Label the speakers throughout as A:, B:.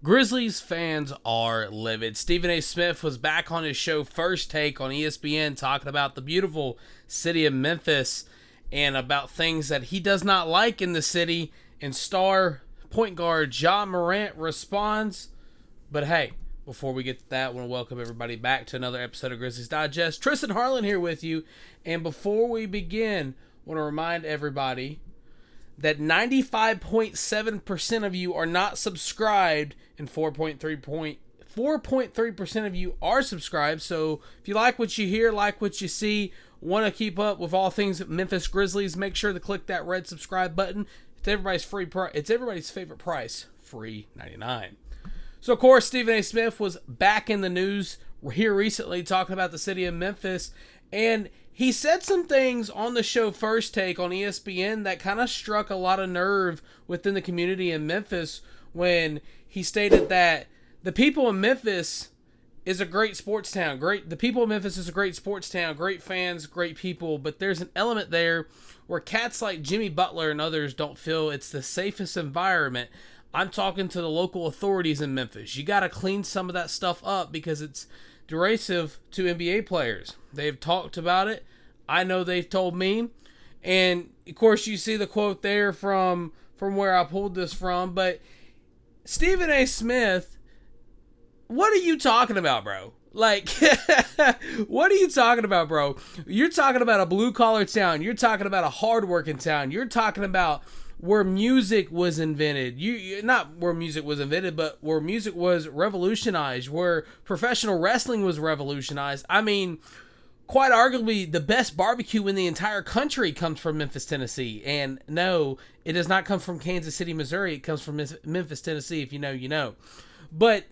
A: Grizzlies fans are livid. Stephen A. Smith was back on his show First Take on ESPN talking about the beautiful city of Memphis and about things that he does not like in the city. And star point guard Ja Morant responds. But hey, before we get to that, I want to welcome everybody back to another episode of Grizzlies Digest. Tristan Harlan here with you. And before we begin, I want to remind everybody that 95.7% of you are not subscribed and 4.3% of you are subscribed. So if you like what you hear, like what you see, want to keep up with all things Memphis Grizzlies, make sure to click that red subscribe button. It's everybody's favorite price, free 99. So of course, Stephen A. Smith was back in the news here recently talking about the city of Memphis, and he said some things on the show First Take on ESPN that kind of struck a lot of nerve within the community in Memphis when he stated that the people in Memphis is a great sports town. The people of Memphis is a great sports town, great fans, great people, but there's an element there where cats like Jimmy Butler and others don't feel it's the safest environment. I'm talking to the local authorities in Memphis. You got to clean some of that stuff up because it's derisive to NBA players. They've talked about it. I know they've told me. And, of course, you see the quote there from where I pulled this from. But Stephen A. Smith, what are you talking about, bro? Like, what are you talking about, bro? You're talking about a blue-collar town. You're talking about a hard-working town. You're talking about where music was invented. Not where music was invented, but where music was revolutionized, where professional wrestling was revolutionized. I mean, quite arguably, the best barbecue in the entire country comes from Memphis, Tennessee. And no, it does not come from Kansas City, Missouri. It comes from Memphis, Tennessee. If you know, you know. But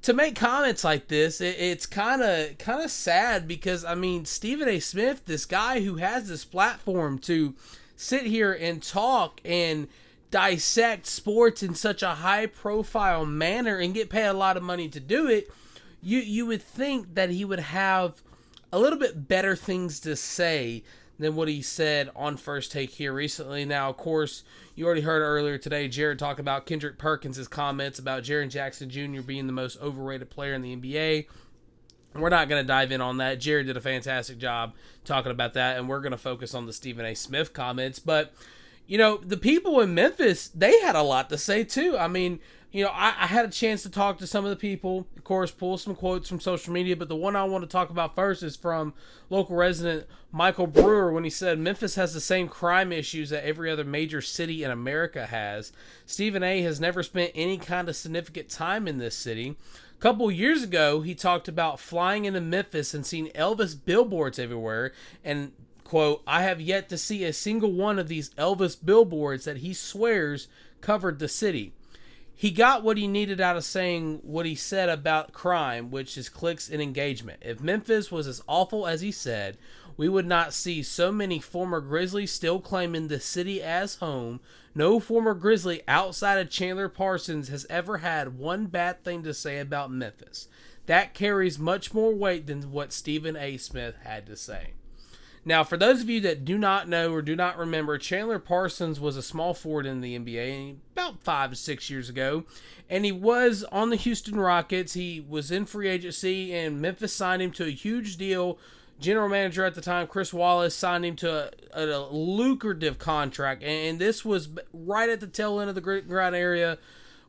A: to make comments like this, it's kind of sad because, I mean, Stephen A. Smith, this guy who has this platform to sit here and talk and dissect sports in such a high-profile manner and get paid a lot of money to do it, you would think that he would have a little bit better things to say than what he said on First Take here recently. Now, of course, you already heard earlier today Jared talk about Kendrick Perkins' comments about Jaren Jackson Jr. being the most overrated player in the NBA. We're not going to dive in on that. Jared did a fantastic job talking about that, and we're going to focus on the Stephen A. Smith comments. But, you know, the people in Memphis, they had a lot to say too. I mean, you know, I had a chance to talk to some of the people, of course, pull some quotes from social media, but the one I want to talk about first is from local resident Michael Brewer when he said Memphis has the same crime issues that every other major city in America has. Stephen A. has never spent any kind of significant time in this city. A couple years ago, he talked about flying into Memphis and seeing Elvis billboards everywhere, and, quote, I have yet to see a single one of these Elvis billboards that he swears covered the city. He got what he needed out of saying what he said about crime, which is clicks and engagement. If Memphis was as awful as he said, we would not see so many former Grizzlies still claiming the city as home. No former Grizzly outside of Chandler Parsons has ever had one bad thing to say about Memphis. That carries much more weight than what Stephen A. Smith had to say. Now, for those of you that do not know or do not remember, Chandler Parsons was a small forward in the NBA about 5 to 6 years ago, and he was on the Houston Rockets. He was in free agency, and Memphis signed him to a huge deal. General manager at the time, Chris Wallace, signed him to a lucrative contract, and this was right at the tail end of the grind area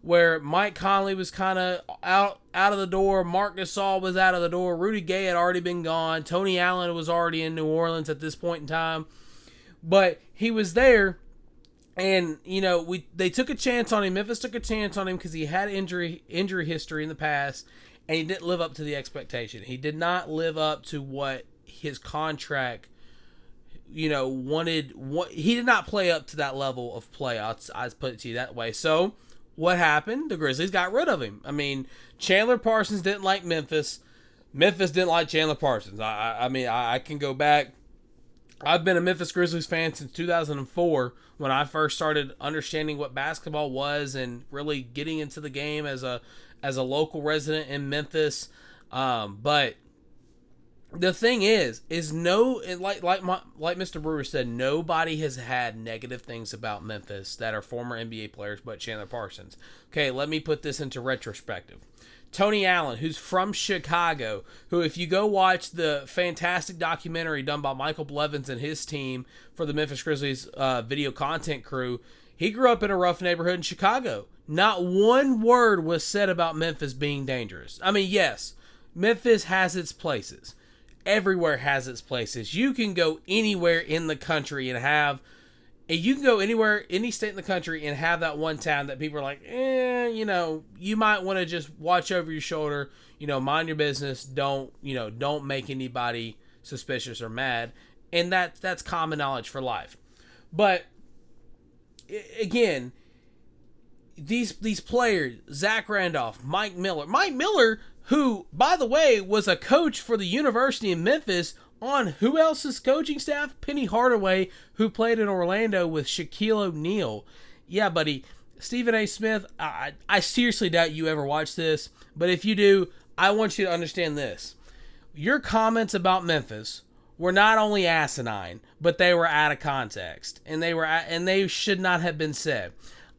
A: where Mike Conley was kind of out of the door, Mark Gasol was out of the door, Rudy Gay had already been gone, Tony Allen was already in New Orleans at this point in time, but he was there, and you know they took a chance on him. Memphis took a chance on him because he had injury history in the past, and he didn't live up to the expectation. He did not live up to what his contract, you know, wanted. He did not play up to that level of play. I'll put it to you that way. So what happened? The Grizzlies got rid of him. I mean, Chandler Parsons didn't like Memphis. Memphis didn't like Chandler Parsons. I mean, I can go back. I've been a Memphis Grizzlies fan since 2004 when I first started understanding what basketball was and really getting into the game as a local resident in Memphis. But the thing is no, like Mr. Brewer said, nobody has had negative things about Memphis that are former NBA players but Chandler Parsons. Okay, let me put this into retrospective. Tony Allen, who's from Chicago, who, if you go watch the fantastic documentary done by Michael Blevins and his team for the Memphis Grizzlies video content crew, he grew up in a rough neighborhood in Chicago. Not one word was said about Memphis being dangerous. I mean, yes, Memphis has its places. Everywhere has its places. You can go anywhere in the country and have... You can go anywhere, any state in the country, and have that one town that people are like, you might want to just watch over your shoulder, mind your business, don't make anybody suspicious or mad, and that's common knowledge for life. But again, these players, Zach Randolph, Mike Miller, who, by the way, was a coach for the University of Memphis. On who else's coaching staff? Penny Hardaway, who played in Orlando with Shaquille O'Neal. Yeah, buddy. Stephen A. Smith, I seriously doubt you ever watch this, but if you do, I want you to understand this. Your comments about Memphis were not only asinine, but they were out of context, and they should not have been said.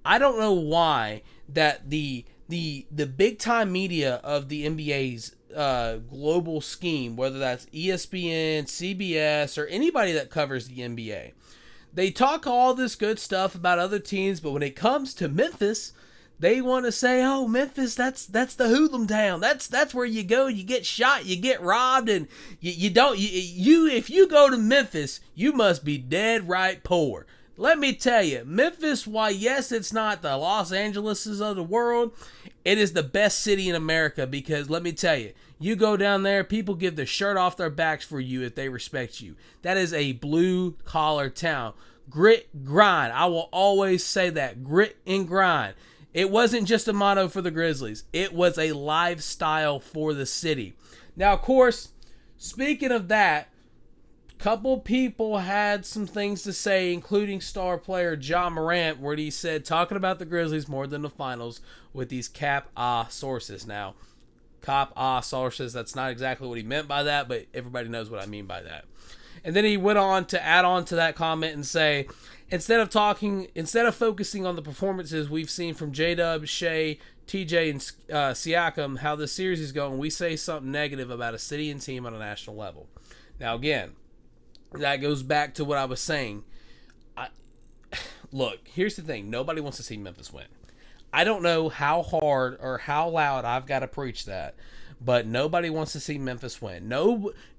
A: I don't know why that the big time media of the NBA's global scheme, whether that's ESPN, CBS, or anybody that covers the NBA, they talk all this good stuff about other teams, but when it comes to Memphis, they want to say, "Oh, Memphis, that's the hoodlum town. That's where you go, you get shot, you get robbed, and if you go to Memphis, you must be dead right poor." Let me tell you, Memphis, why, yes, it's not the Los Angeleses of the world, it is the best city in America, because let me tell you, you go down there, people give their shirt off their backs for you if they respect you. That is a blue-collar town. Grit, grind. I will always say that. Grit and grind. It wasn't just a motto for the Grizzlies. It was a lifestyle for the city. Now, of course, speaking of that, couple people had some things to say, including star player Ja Morant, where he said, talking about the Grizzlies more than the finals with these sources. Now, sources, that's not exactly what he meant by that, but everybody knows what I mean by that. And then he went on to add on to that comment and say, instead of focusing on the performances we've seen from J-Dub, Shea, TJ, and Siakam, how the series is going, we say something negative about a city and team on a national level. Now, again, that goes back to what I was saying. Look, here's the thing. Nobody wants to see Memphis win. I don't know how hard or how loud I've got to preach that, but nobody wants to see Memphis win.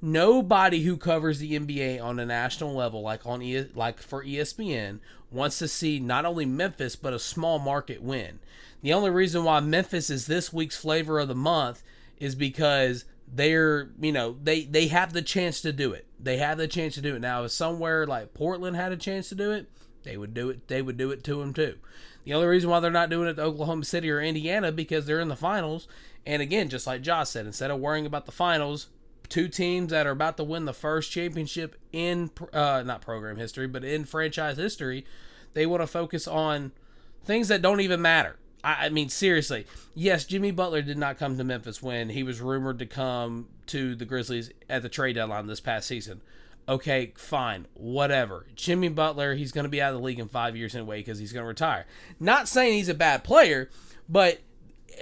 A: Nobody who covers the NBA on a national level, like for ESPN, wants to see not only Memphis but a small market win. The only reason why Memphis is this week's flavor of the month is because they have the chance to do it. They have the chance to do it. Now, if somewhere like Portland had a chance to do it, they would do it. They would do it to them too. The only reason why they're not doing it to Oklahoma City or Indiana because they're in the finals. And again, just like Josh said, instead of worrying about the finals, two teams that are about to win the first championship in not program history, but in franchise history, they want to focus on things that don't even matter. I mean, seriously. Yes, Jimmy Butler did not come to Memphis when he was rumored to come to the Grizzlies at the trade deadline this past season. Okay, fine, whatever. Jimmy Butler, he's going to be out of the league in 5 years anyway because he's going to retire. Not saying he's a bad player, but,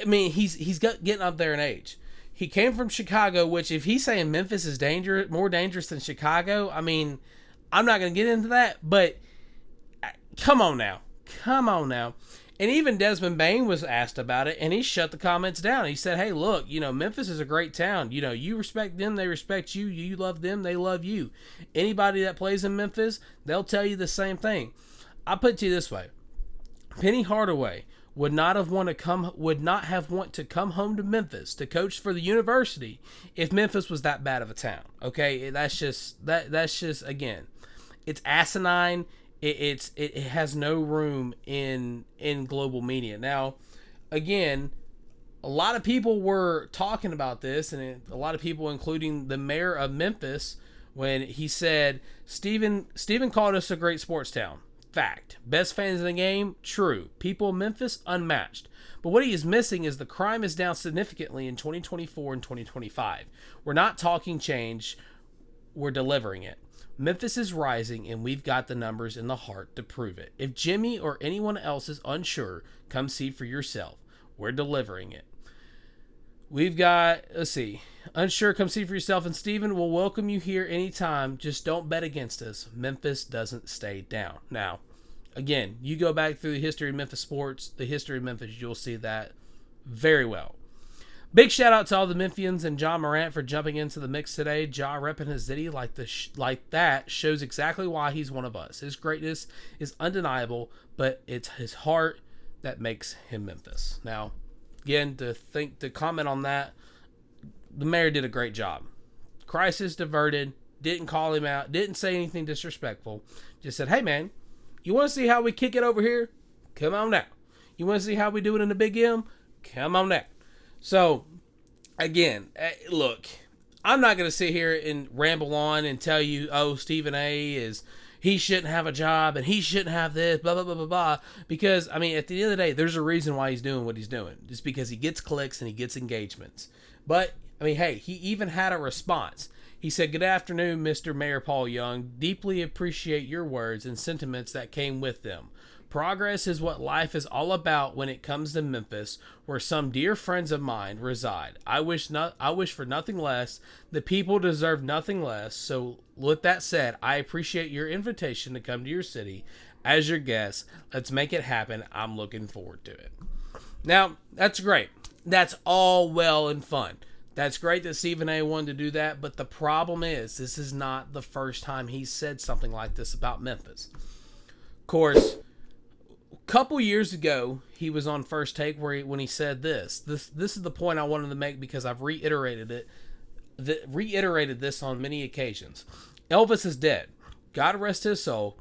A: I mean, he's getting up there in age. He came from Chicago, which if he's saying Memphis is more dangerous than Chicago, I mean, I'm not going to get into that, but come on now. And even Desmond Bane was asked about it, and he shut the comments down. He said, hey, look, Memphis is a great town. You respect them, they respect you. You love them, they love you. Anybody that plays in Memphis, they'll tell you the same thing. I put it to you this way. Penny Hardaway would not have want to come home to Memphis to coach for the university if Memphis was that bad of a town. Okay? That's just again, it's asinine. It has no room in global media. Now, again, a lot of people were talking about this, and a lot of people, including the mayor of Memphis, when he said, Steven called us a great sports town. Fact. Best fans in the game? True. People in Memphis? Unmatched. But what he is missing is the crime is down significantly in 2024 and 2025. We're not talking change, we're delivering it. Memphis is rising, and we've got the numbers and the heart to prove it. If Jimmy or anyone else is unsure, come see for yourself. We're delivering it. We've got, let's see, unsure, come see for yourself. And Steven, will welcome you here anytime. Just don't bet against us. Memphis doesn't stay down. Now, again, you go back through the history of Memphis sports, the history of Memphis, you'll see that very well. Big shout out to all the Memphians and Ja Morant for jumping into the mix today. Ja repping his city like that shows exactly why he's one of us. His greatness is undeniable, but it's his heart that makes him Memphis. Now, again, to comment on that, the mayor did a great job. Crisis diverted, didn't call him out, didn't say anything disrespectful. Just said, hey man, you want to see how we kick it over here? Come on now. You want to see how we do it in the Big M? Come on now. So, again, look, I'm not going to sit here and ramble on and tell you, oh, Stephen A. he shouldn't have a job and he shouldn't have this, blah, blah, blah, blah, blah. Because, I mean, at the end of the day, there's a reason why he's doing what he's doing. Just because he gets clicks and he gets engagements. But, I mean, hey, he even had a response. He said, good afternoon, Mr. Mayor Paul Young. Deeply appreciate your words and sentiments that came with them. Progress is what life is all about when it comes to Memphis, where some dear friends of mine reside. I wish for nothing less. The people deserve nothing less. So with that said, I appreciate your invitation to come to your city as your guest. Let's make it happen. I'm looking forward to it. Now, that's great. That's all well and fun. That's great that Stephen A. wanted to do that, but the problem is this is not the first time he's said something like this about Memphis. Of course, couple years ago, he was on First Take when he said this. This is the point I wanted to make because I've reiterated this on many occasions. Elvis is dead. God rest his soul.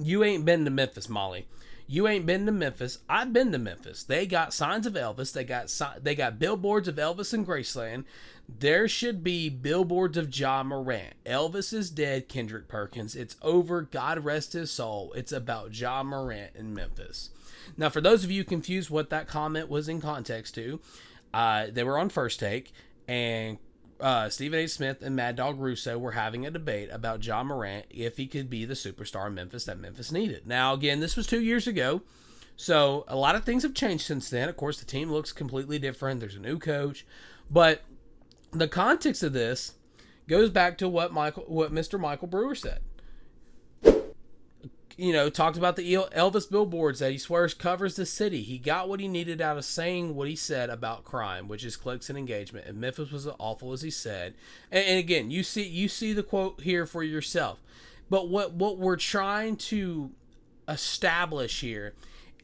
A: You ain't been to Memphis, Molly. You ain't been to Memphis. I've been to Memphis. They got signs of Elvis. They got billboards of Elvis in Graceland. There should be billboards of Ja Morant. Elvis is dead, Kendrick Perkins. It's over. God rest his soul. It's about Ja Morant in Memphis. Now, for those of you confused what that comment was in context to, they were on First Take, and Stephen A. Smith and Mad Dog Russo were having a debate about Ja Morant if he could be the superstar in Memphis that Memphis needed. Now, again, this was 2 years ago, so a lot of things have changed since then. Of course, the team looks completely different. There's a new coach, but the context of this goes back to what Mr. Michael Brewer said. You know, talked about the Elvis billboards that he swears covers the city. He got what he needed out of saying what he said about crime, which is clicks and engagement. And Memphis was as awful as he said. And again, you see the quote here for yourself. But what we're trying to establish here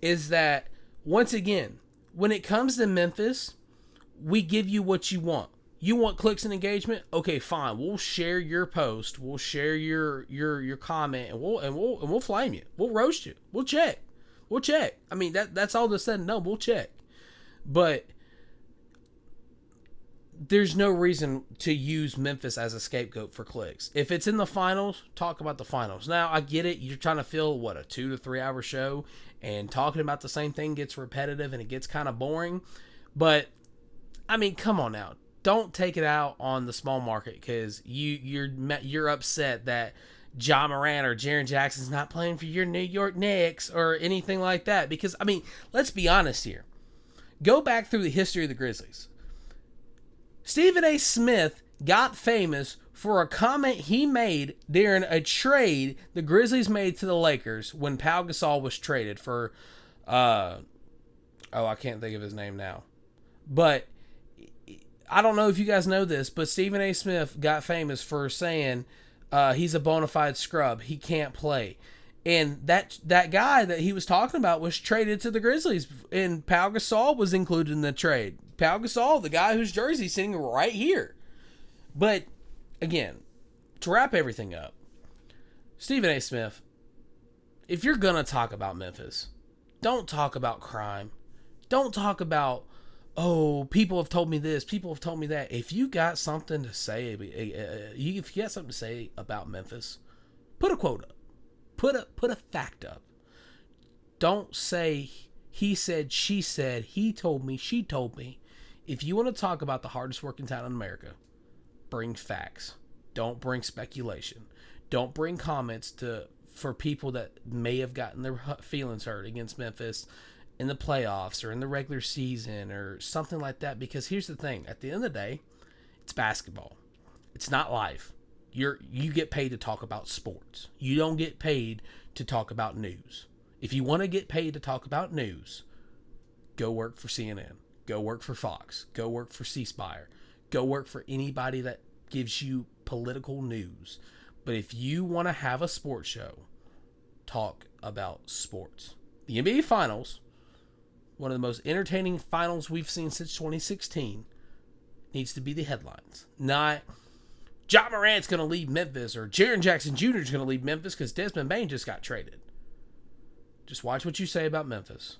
A: is that, once again, when it comes to Memphis, we give you what you want. You want clicks and engagement? Okay, fine. We'll share your post. We'll share your comment, and we'll flame you. We'll roast you. We'll check. I mean, that's all that's said and done. We'll check. But there's no reason to use Memphis as a scapegoat for clicks. If it's in the finals, talk about the finals. Now, I get it. You're trying to fill, a 2 to 3 hour show, and talking about the same thing gets repetitive and it gets kind of boring. But, I mean, come on now. Don't take it out on the small market because you're upset that Ja Morant or Jaren Jackson's not playing for your New York Knicks or anything like that. Because, I mean, let's be honest here. Go back through the history of the Grizzlies. Stephen A. Smith got famous for a comment he made during a trade the Grizzlies made to the Lakers when Pau Gasol was traded for, I can't think of his name now. But I don't know if you guys know this, but Stephen A. Smith got famous for saying he's a bona fide scrub. He can't play. And that guy that he was talking about was traded to the Grizzlies, and Pau Gasol was included in the trade. Pau Gasol, the guy whose jersey's sitting right here. But, again, to wrap everything up, Stephen A. Smith, if you're going to talk about Memphis, don't talk about crime. Don't talk about, oh, people have told me this, people have told me that. If you got something to say, about Memphis, put a quote up. Put a fact up. Don't say he said, she said, he told me, she told me. If you want to talk about the hardest working town in America, bring facts. Don't bring speculation. Don't bring comments for people that may have gotten their feelings hurt against Memphis in the playoffs or in the regular season or something like that. Because here's the thing. At the end of the day, it's basketball. It's not life. You get paid to talk about sports. You don't get paid to talk about news. If you want to get paid to talk about news, go work for CNN. Go work for Fox. Go work for C-Spire. Go work for anybody that gives you political news. But if you want to have a sports show, talk about sports. The NBA Finals, one of the most entertaining finals we've seen since 2016, needs to be the headlines. Not Ja Morant's going to leave Memphis or Jaren Jackson Jr. is going to leave Memphis because Desmond Bane just got traded. Just watch what you say about Memphis.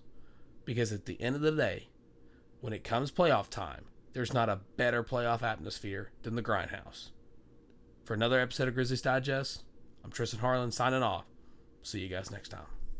A: Because at the end of the day, when it comes playoff time, there's not a better playoff atmosphere than the Grindhouse. For another episode of Grizzlies Digest, I'm Tristan Harlan signing off. See you guys next time.